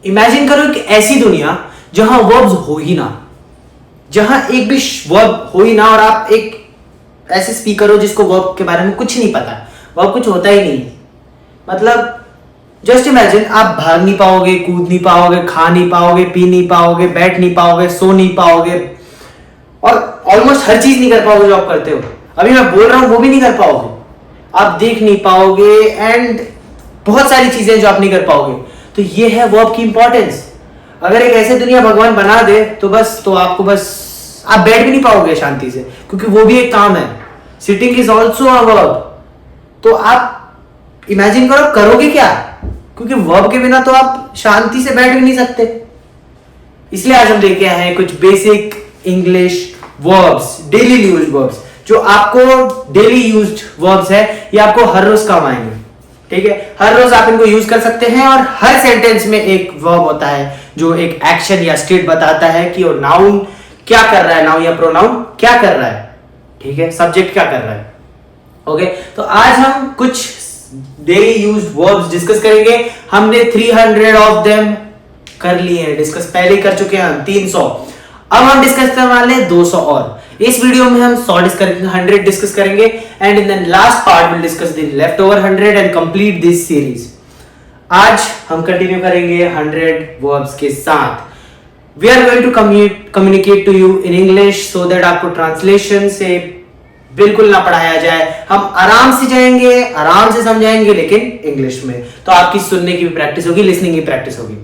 Imagine करो एक ऐसी दुनिया जहां वर्ब्स हो ही ना, जहां एक भी वर्ब हो ही ना, और आप एक ऐसे स्पीकर हो जिसको वर्ब के बारे में कुछ नहीं पता, वर्ब कुछ होता ही नहीं। मतलब जस्ट इमेजिन, आप भाग नहीं पाओगे, कूद नहीं पाओगे, खा नहीं पाओगे, पी नहीं पाओगे, बैठ नहीं पाओगे, सो नहीं पाओगे, और ऑलमोस्ट हर चीज नहीं कर पाओगे जो आप करते हो। अभी मैं बोल रहा हूं वो भी नहीं कर पाओगे, आप देख नहीं पाओगे, एंड बहुत सारी चीजें जो आप नहीं कर पाओगे। तो ये है वर्ब की इंपॉर्टेंस। अगर एक ऐसी दुनिया भगवान बना दे तो बस, तो आपको बस, आप बैठ भी नहीं पाओगे शांति से, क्योंकि वो भी एक काम है। Sitting is also a verb. तो आप इमेजिन करो करोगे क्या, क्योंकि वर्ब के बिना तो आप शांति से बैठ भी नहीं सकते। इसलिए आज हम लेके आए हैं कुछ basic English verbs, daily used verbs, जो आपको डेली यूज्ड वर्ब्स है, ये आपको हर रोज काम आएंगे। ठीक है, हर रोज आप इनको यूज कर सकते हैं, और हर सेंटेंस में एक वर्ब होता है जो एक एक्शन या स्टेट बताता है कि वो नाउन क्या कर रहा है, नाउन या प्रोनाउन क्या कर रहा है। ठीक है, सब्जेक्ट क्या कर रहा है। ओके, तो आज हम कुछ डेली यूज्ड वर्ब्स डिस्कस करेंगे। हमने 300 ऑफ देम कर लिए हैं डिस्कस, पहले कर चुके हैं हम 300। अब हम डिस्कस करने वाले हैं 200 और। इस वीडियो में हम 100 डिस्कस करेंगे, 100 डिस्कस करेंगे, and in the last part will discuss the left over 100 and complete this series. आज हम कंटिन्यू करेंगे 100 वर्ब्स के साथ। We are going to communicate to you in English so that आपको ट्रांसलेशन से बिल्कुल ना पढ़ाया जाए। हम आराम से जाएंगे, आराम से समझाएंगे, लेकिन इंग्लिश में। तो आपकी सुनने की भी प्रैक्टिस होगी, लिसनिंग की प्रैक्टिस होगी।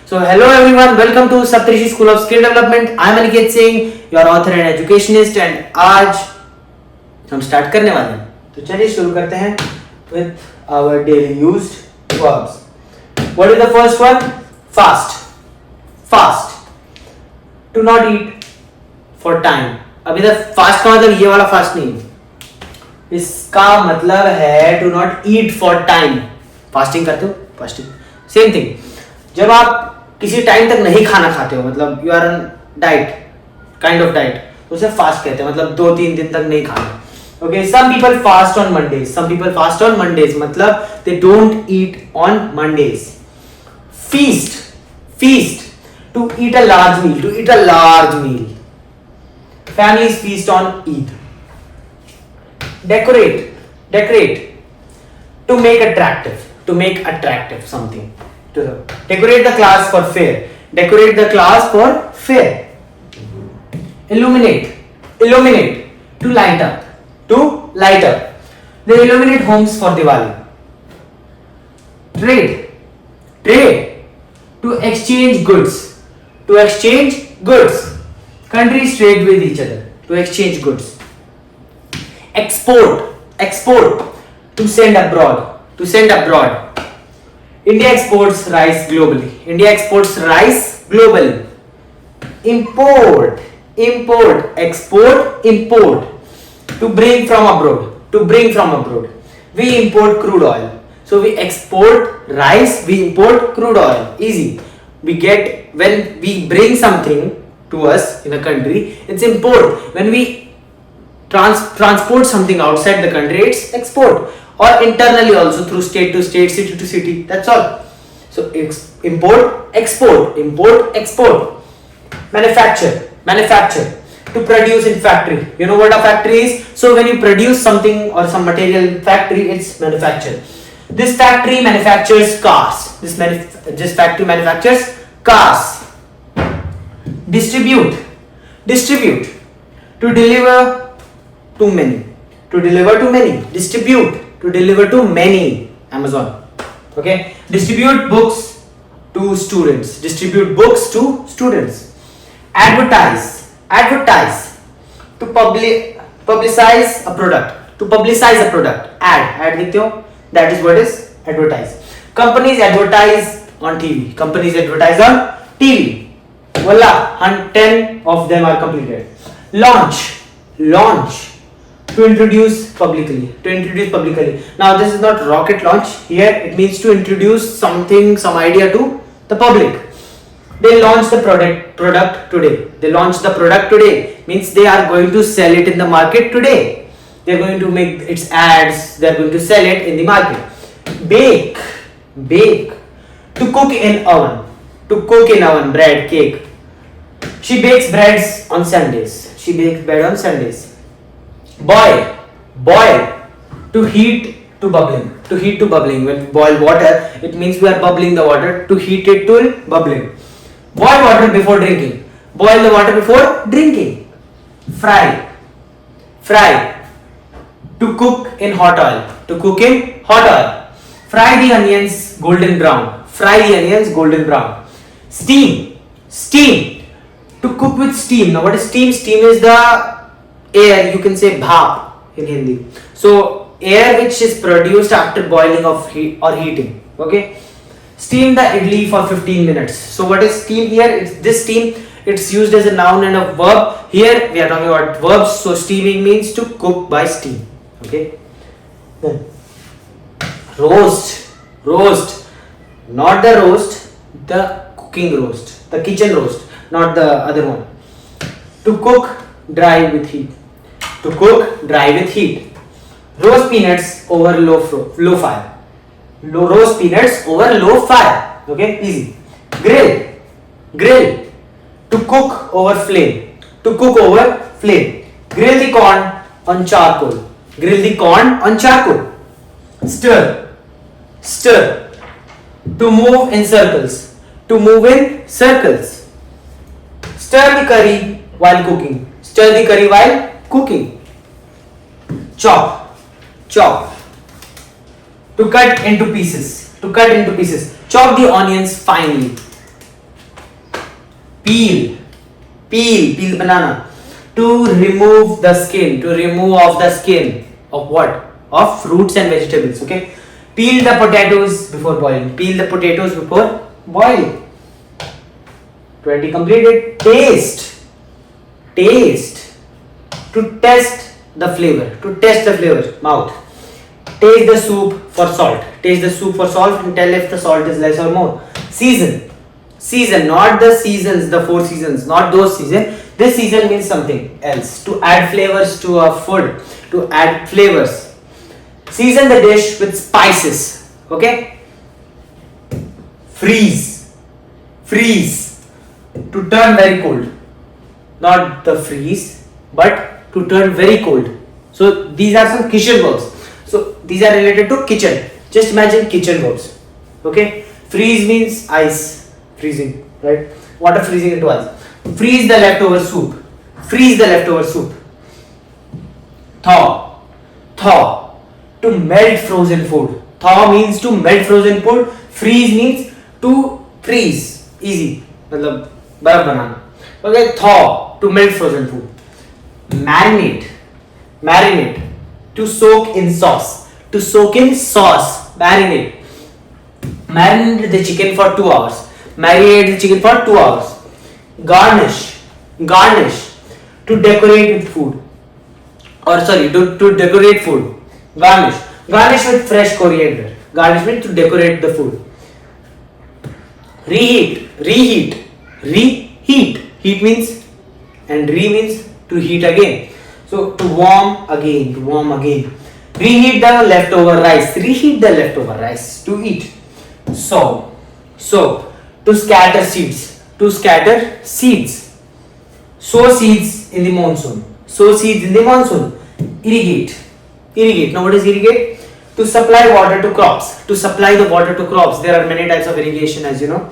So hello everyone, welcome to Saptarishi School of Skill Development. I am Aniket Singh, your author and educationist, and आज हम स्टार्ट करने वाले हैं। तो चलिए शुरू करते हैं with our daily used verbs. What is the first one? Fast. Fast. To not eat for time. अब इधर फास्ट का मतलब ये वाला फास्ट नहीं है, इसका मतलब है to not eat for time. Fasting करते हो, फास्टिंग सेम थिंग। जब आप किसी टाइम तक नहीं खाना खाते हो, मतलब you are on diet, kind of diet, तो उसे फास्ट कहते हैं। मतलब 2-3 दिन तक नहीं खाना। Okay, some people fast on Mondays, some people fast on Mondays, मतलब they don't eat on Mondays. Feast, feast, to eat a large meal, to eat a large meal. Families feast on Eid. Decorate, decorate, to make attractive, to make attractive something. To decorate the class for fair, decorate the class for fair. Illuminate, illuminate, to light up, to light up. They illuminate homes for Diwali. Trade, trade, to exchange goods, to exchange goods. Countries trade with each other to exchange goods. Export, export, to send abroad, to send abroad. India exports rice globally, India exports rice globally. Import, import, export, import, to bring from abroad, to bring from abroad. We import crude oil, so we export rice, we import crude oil. Easy. We get, when we bring something to us in a country, it's import. When we transport something outside the country, it's export. Or internally also, through state to state, city to city, that's all. So import, export, import, export. Manufacture, manufacture, to produce in factory. You know what a factory is? So when you produce something or some material in factory, it's manufacture. This factory manufactures cars, this factory manufactures cars. Distribute, distribute, to deliver to many, to deliver to many. Distribute, to deliver to many. Amazon. Okay, distribute books to students, distribute books to students. Advertise, advertise, to publicize a product, to publicize a product. Ad देखते हो, that is what is advertise. Companies advertise on TV, companies advertise on TV. Voila, 10 of them are completed. Launch, launch, to introduce publicly, to introduce publicly. Now this is not rocket launch, here it means to introduce something, some idea to the public. They launch the product today, they launch the product today, means they are going to sell it in the market today. They are going to make its ads, they are going to sell it in the market. Bake, bake, to cook in oven, To cook in oven, bread, cake. She bakes breads on Sundays. She bakes bread on Sundays. Boil, boil. To heat to bubbling. To heat to bubbling. When we boil water, it means we are bubbling the water. To heat it to bubbling. Boil water before drinking. Boil the water before drinking. Fry, fry. To cook in hot oil. To cook in hot oil. Fry the onions golden brown. Fry the onions golden brown. Steam, steam. To cook with steam. Now what is steam? Steam is the air, you can say bhap in Hindi. So air which is produced after boiling of heat or heating. Okay. Steam the idli for 15 minutes. So what is steam here? It's this steam. It's used as a noun and a verb. Here we are talking about verbs. So steaming means to cook by steam. Okay. Then roast, roast. Not the roast, the cooking roast, the kitchen roast, not the other one. To cook dry with heat. To cook dry with heat. Roast peanuts over low fire. Roast peanuts over low fire. Okay, easy. Grill, grill. To cook over flame. To cook over flame. Grill the corn on charcoal. Grill the corn on charcoal. Stir, stir. To move in circles. To move in circles. Stir the curry while cooking. Stir the curry while cooking. Chop, chop. To cut into pieces. To cut into pieces. Chop the onions finely. Peel, peel, peel the banana. To remove the skin. To remove off the skin of what? Of fruits and vegetables. Okay. Peel the potatoes before boiling. Peel the potatoes before boiling. 20 completed. Taste. Taste. To test the flavor. To test the flavor. Mouth. Taste the soup for salt. Taste the soup for salt and tell if the salt is less or more. Season. Season. Not the seasons, the 4 seasons. Not those seasons. This season means something else. To add flavors to a food. To add flavors. Season the dish with spices. Okay. Freeze. Freeze. To turn very cold. Not the freeze, but to turn very cold. So these are some kitchen verbs. So these are related to kitchen. Just imagine kitchen verbs. Okay. Freeze means ice. Freezing. Right. Water freezing into ice. Freeze the leftover soup. Freeze the leftover soup. Thaw. Thaw. To melt frozen food. Thaw means to melt frozen food. Freeze means to freeze. Easy. मतलब बर्फ बनाना. Okay. Thaw. To melt frozen food. Marinate. Marinate. To soak in sauce. To soak in sauce. Marinate. Marinate the chicken for 2 hours. Marinate the chicken for 2 hours. Garnish. Garnish. To decorate with food. Or sorry, to decorate food. Garnish. Garnish with fresh coriander. Garnish means to decorate the food. Reheat. Reheat. Reheat. Heat means and means to heat again. So to warm again. To warm again. Reheat the leftover rice. Reheat the leftover rice to eat. Sow. Sow. To scatter seeds. To scatter seeds. Sow seeds in the monsoon. Sow seeds in the monsoon. Irrigate. Irrigate. Now what is irrigate? To supply water to crops. To supply the water to crops. There are many types of irrigation, as you know,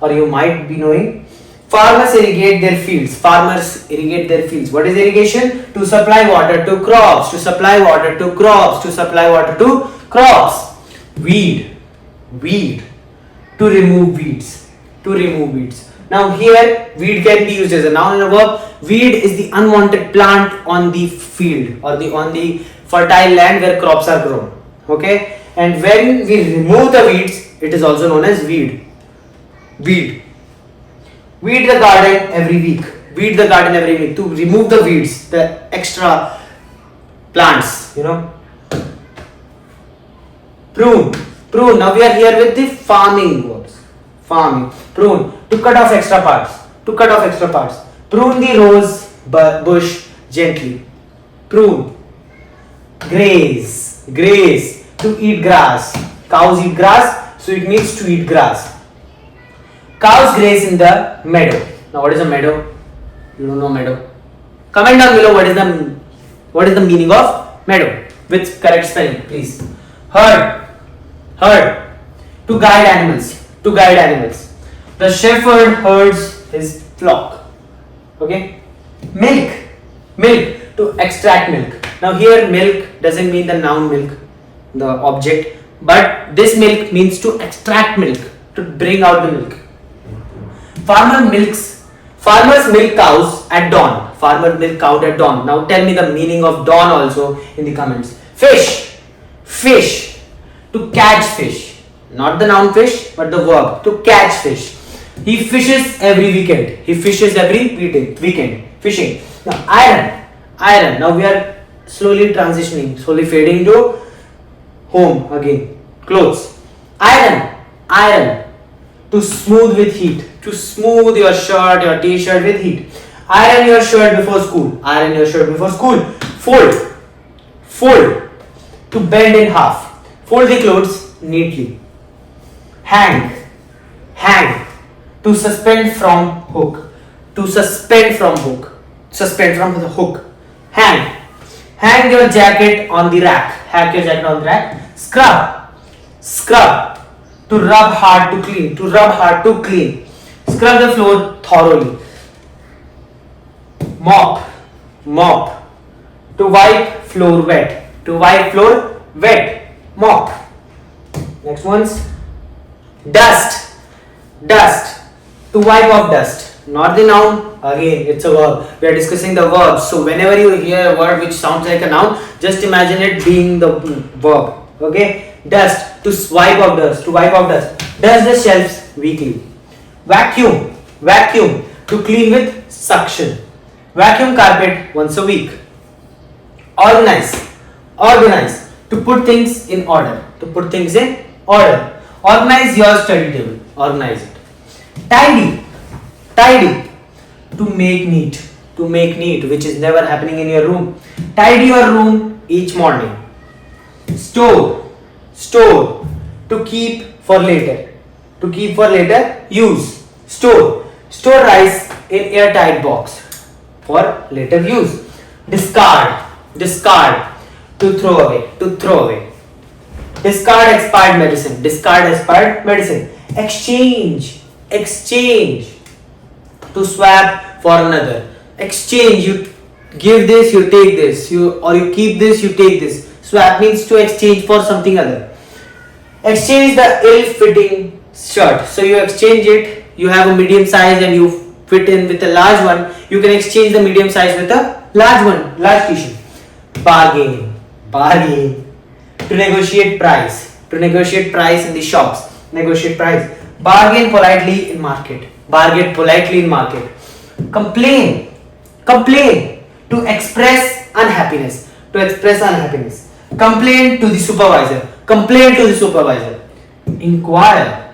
or you might be knowing. Farmers irrigate their fields. Farmers irrigate their fields. What is irrigation? To supply water to crops. To supply water to crops. To supply water to crops. Weed. Weed. To remove weeds. To remove weeds. Now here weed can be used as a noun and a verb. Weed is the unwanted plant on the field or on the fertile land where crops are grown. Okay, and when we remove the weeds, it is also known as weed. Weed. Weed the garden every week. Weed the garden every week to remove the weeds, the extra plants. You know. Prune. Prune. Now we are here with the farming verbs. Farming. Prune. To cut off extra parts. To cut off extra parts. Prune the rose bush gently. Prune. Graze. Graze. To eat grass. Cows eat grass, so it means to eat grass. Cows graze in the meadow. Now what is a meadow? You don't know meadow. Comment down below what is the meaning of meadow with correct spelling, please. Herd. To guide animals. The shepherd herds his flock. Okay. Milk. To extract milk. Now here milk doesn't mean the noun milk, the object, but this milk means to extract milk, to bring out the milk. Farmers milk cows at dawn. Now tell me the meaning of dawn also in the comments. Fish. To catch fish. Not the noun fish, but the verb. To catch fish. He fishes every weekend. Fishing. Now iron. Now we are slowly transitioning, slowly fading to home again. Clothes. Iron. To smooth with heat. To smooth your shirt, your t-shirt with heat. Iron your shirt before school. Fold. To bend in half. Fold the clothes neatly. Hang. To suspend from hook. Suspend from the hook. Hang your jacket on the rack. Scrub. To rub hard to clean. Scrub the floor thoroughly. Mop. To wipe floor wet. Mop. Next one's dust. To wipe off dust. Not the noun. Again, it's a verb. We are discussing the verbs. So whenever you hear a word which sounds like a noun, just imagine it being the verb. Okay. Dust. To wipe off dust. Dust the shelves weekly. Vacuum. To clean with suction. Vacuum carpet once a week. Organize. To put things in order. Organize your study table. Organize it. Tidy. To make neat, which is never happening in your room. Tidy your room each morning. Store. To keep for later. Use. Store rice in airtight box for later use. Discard. To throw away. Discard expired medicine. Exchange. To swap for another. Exchange. You give this, you take this. You keep this, you take this. Swap means to exchange for something other. Exchange the ill-fitting shirt. So you exchange it. You have a medium size and you fit in with a large one. You can exchange the medium size with a large t-shirt. Bargain. To negotiate price. In the shops. Negotiate price. Bargain politely in market. Complain. To express unhappiness. Complain to the supervisor. Inquire.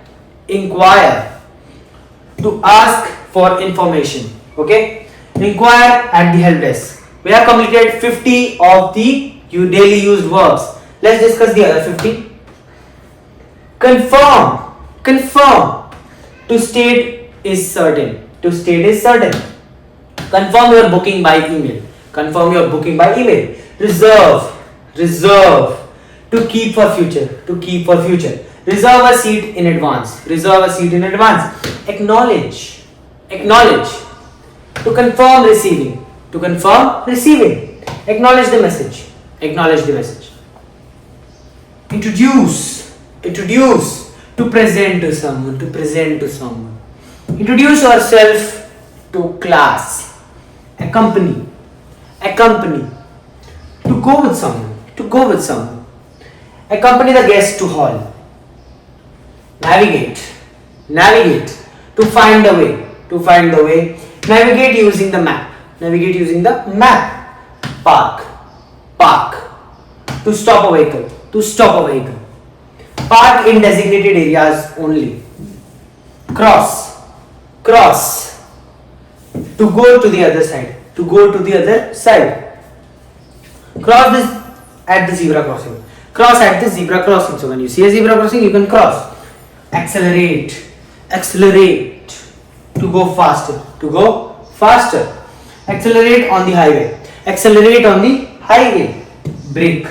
To ask for information. Okay. Inquire at the help desk. We have completed 50 of the daily used verbs. Let's discuss the other 50. Confirm. To state is certain. Confirm your booking by email. Reserve. To keep for future. Reserve a seat in advance. Acknowledge. To confirm receiving. Acknowledge the message. Introduce. To present to someone. Introduce yourself to class. Accompany. To go with someone. Accompany the guest to hall. Navigate. To find the way. Navigate using the map. Park. To stop a vehicle. Park in designated areas only. Cross. To go to the other side. Cross this at the zebra crossing. So when you see a zebra crossing, you can cross. Accelerate. to go faster, to go faster. Accelerate on the highway, accelerate on the highway. Brake,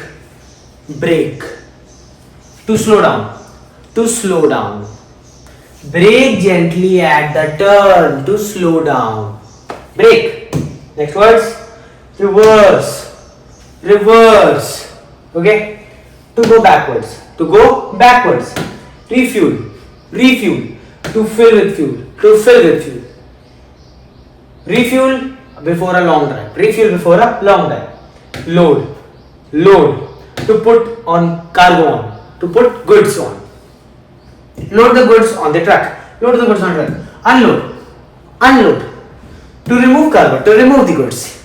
brake. To slow down, to slow down. Brake gently at the turn, to slow down. Brake. Next words, reverse, reverse. Okay, to go backwards, to go backwards. Refuel, refuel. To fill with fuel, to fill with fuel. Refuel before a long drive, refuel before a long drive. Load, load. To put on cargo on, to put goods on. Load the goods on the truck, load the goods on the truck. Unload, unload. To remove cargo, to remove the goods.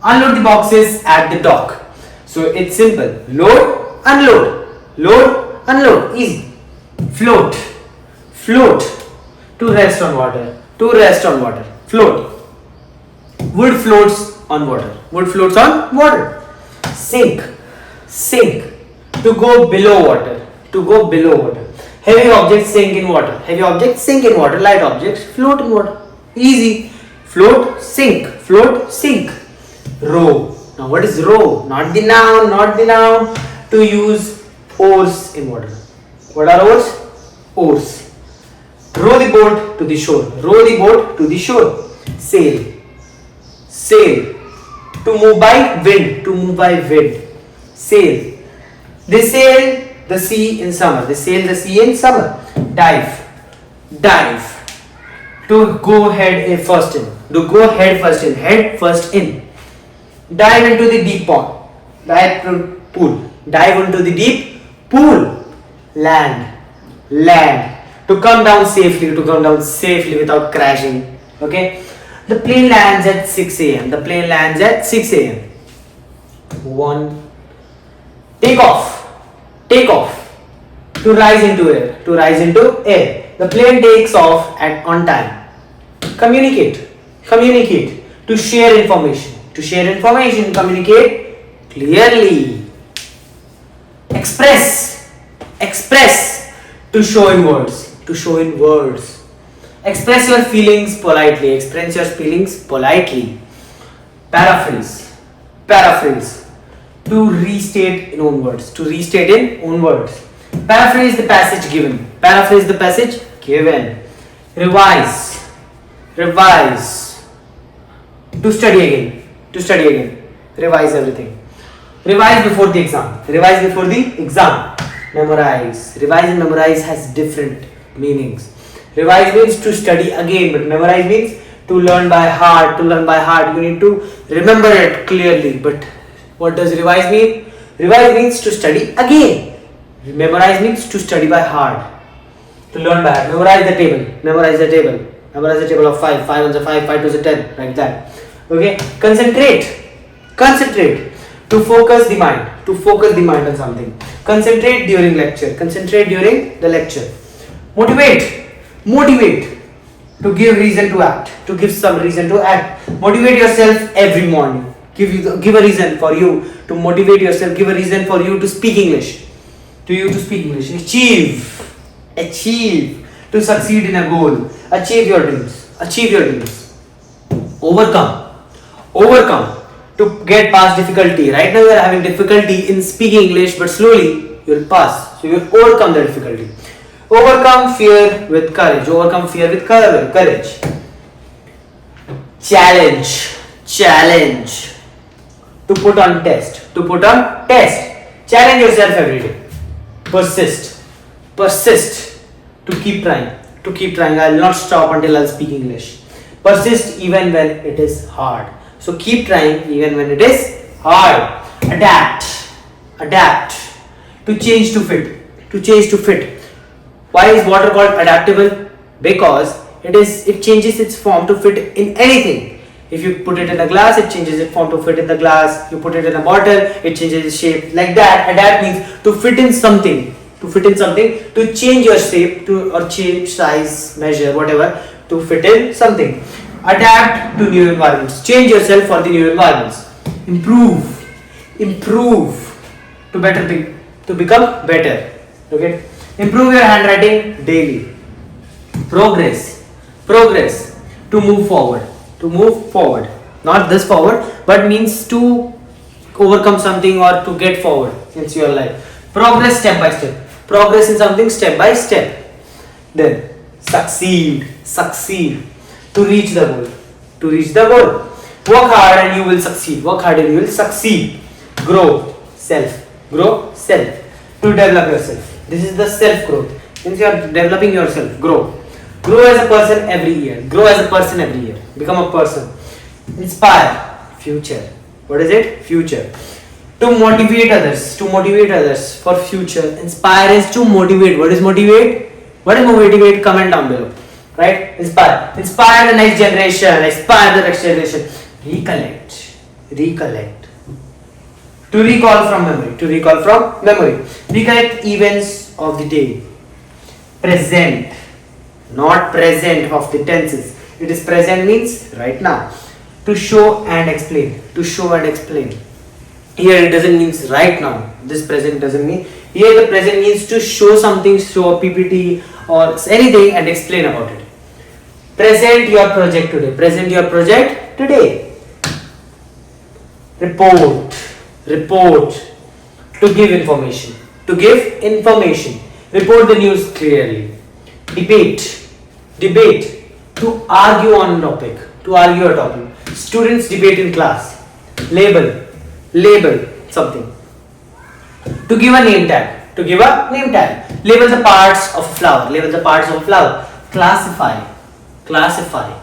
Unload the boxes at the dock. So it's simple. Load, unload, load, unload. Easy. Float, float. To rest on water, to rest on water. Float. Wood floats on water, wood floats on water. Sink, sink. To go below water, to go below water. Heavy objects sink in water, heavy objects sink in water. Light objects float in water. Easy. Float, sink, float, sink. Row. Now what is row? Not the noun, not the noun. To use oars in water. What are oars? Oars. Row the boat to the shore, row the boat to the shore. Sail, sail. To move by wind, to move by wind. Sail. They sail the sea in summer, they sail the sea in summer. Dive, dive. To go head first in, to go head first in, head first in. Dive into the deep pond, dive to pool, dive into the deep pool. Land, land. To come down safely, to come down safely without crashing. Okay. The plane lands at 6 a.m. The plane lands at 6 a.m. 1. Take off, take off. To rise into air, to rise into air. The plane takes off on time. Communicate, communicate. To share information, to share information. Communicate clearly. Express, express. To show in words, to show in words. Express your feelings politely, express your feelings politely. Paraphrase, paraphrase. To restate in own words, to restate in own words. Paraphrase the passage given, paraphrase the passage given. Revise, revise. To study again, to study again. Revise everything. Revise before the exam, revise before the exam. Memorize, revise and memorize has different meanings. Revise means to study again, but memorize means to learn by heart, to learn by heart. You need to remember it clearly. But what does revise mean? Revise means to study again. Memorize means to study by heart, to learn by heart. Memorize the table, memorize the table. Memorize the table of 5, 5 ones are 5, 5 twos are 10, like that. Okay, concentrate, concentrate. To focus the mind, to focus the mind on something. Concentrate during lecture, concentrate during the lecture. Motivate, motivate. To give reason to act, to give some reason to act. Motivate yourself every morning. Give a reason for you to motivate yourself. Give a reason for you to speak English. To you to speak English. Achieve, achieve. To succeed in a goal. Achieve your dreams, achieve your dreams. Overcome, overcome. To get past difficulty. Right now you are having difficulty in speaking English, but slowly you will pass. So you will overcome the difficulty. Overcome fear with courage. Overcome fear with courage. Challenge, challenge. To put on test, to put on test. Challenge yourself every day. Persist, persist. To keep trying, to keep trying. I will not stop until I will speak English. Persist even when it is hard. So keep trying even when it is hard. Adapt, adapt. To change to fit, to change to fit. Why is water called adaptable? Because it changes its form to fit in anything. If you put it in a glass, it changes its form to fit in the glass. You put it in a bottle, it changes its shape. Like that, adapt means to fit in something. To fit in something, to change your shape or change size, measure, whatever, to fit in something. Adapt to new environments. Change yourself for the new environments. Improve, improve. To become better. Okay. Improve your handwriting daily. Progress, Progress, to move forward. To move forward, not this forward, but means to overcome something or to get forward in your life. Progress step by step. Progress in something step by step. Then succeed, succeed, to reach the goal. To reach the goal. Work hard and you will succeed. Work hard and you will succeed. Grow, self. Grow, self. To develop yourself. This is the self growth. Means you are developing yourself. Grow. Grow as a person every year. Grow as a person every year. Become a person. Inspire, future. What is it? Future. To motivate others. To motivate others for future. Inspire is to motivate. What is motivate? What is motivate? Comment down below. Right? Inspire. Inspire the next generation. Inspire the next generation. Recollect. Recollect. To recall from memory. To recall from memory. Recollect events of the day. Present. Not present of the tenses. It is present means right now. To show and explain. To show and explain. Here it doesn't mean right now. This present doesn't mean. Here the present means to show something, show a PPT or anything and explain about it. Present your project today. Present your project today. Report. Report. To give information. To give information. Report the news clearly. Debate. Debate. To argue on a topic. To argue a topic. Students debate in class. Label. Label something. To give a name tag. To give a name tag. Label the parts of a flower. Label the parts of a flower. Classify. Classify.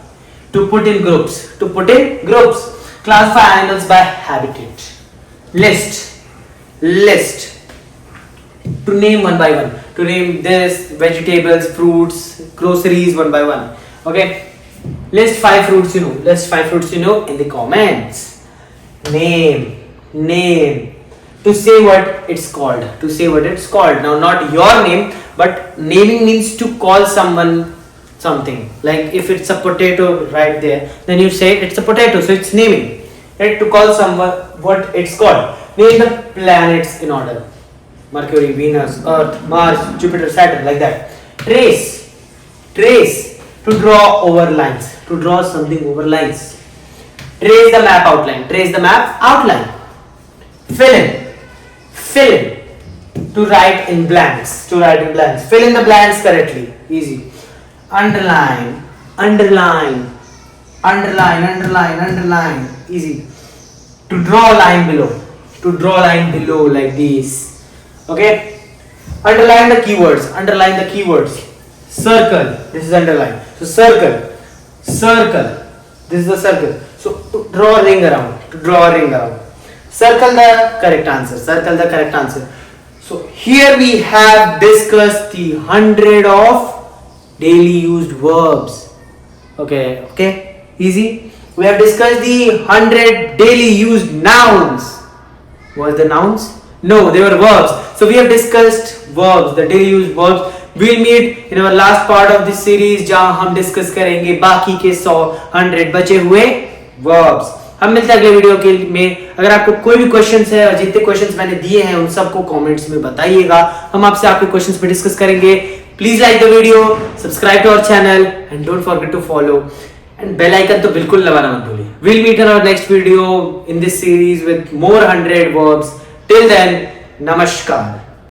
To put in groups. To put in groups. Classify animals by habitat. List. List. To name one by one. To name this, vegetables, fruits, groceries one by one. Okay. List 5 fruits you know. List 5 fruits you know in the comments. Name. Name. To say what it's called. To say what it's called. Now not your name, but naming means to call someone something. Like if it's a potato right there, then you say it's a potato, so it's naming. Right? To call someone what it's called. Name the planets in order. Mercury, Venus, Earth, Mars, Jupiter, Saturn, like that. Trace. Trace. To draw over lines. To draw something over lines. Trace the map outline. Trace the map outline. Fill in. Fill in. To write in blanks. To write in blanks. Fill in the blanks correctly. Easy. Underline. Underline. Underline. Underline. Underline. Easy. To draw a line below. To draw a line below like this. Okay. Underline the keywords. Underline the keywords. Circle. This is underline. So circle. Circle. This is the circle. So to draw a ring around. To draw a ring around. Circle the correct answer. Circle the correct answer. So here we have discussed the 100 of daily used verbs. Okay. Okay. Easy. We have discussed the 100 daily used nouns. What are the nouns? No, they were verbs. So we have discussed verbs, the daily used verbs. We'll meet in our last part of this series जहाँ हम discuss करेंगे बाकी के 100 बचे हुए verbs. हम मिलते हैं अगले वीडियो के में. अगर आपको कोई भी क्वेश्चंस है और जितने क्वेश्चंस मैंने दिए हैं उन सबको कमेंट्स में बताइएगा. हम आपसे आपके क्वेश्चंस पे डिस्कस करेंगे. Please like the video, subscribe to our channel and don't forget to follow and bell icon तो बिल्कुल दबाना मत भूलिए. We'll meet in our next video in this series with more 100 verbs. Till then, namaskar.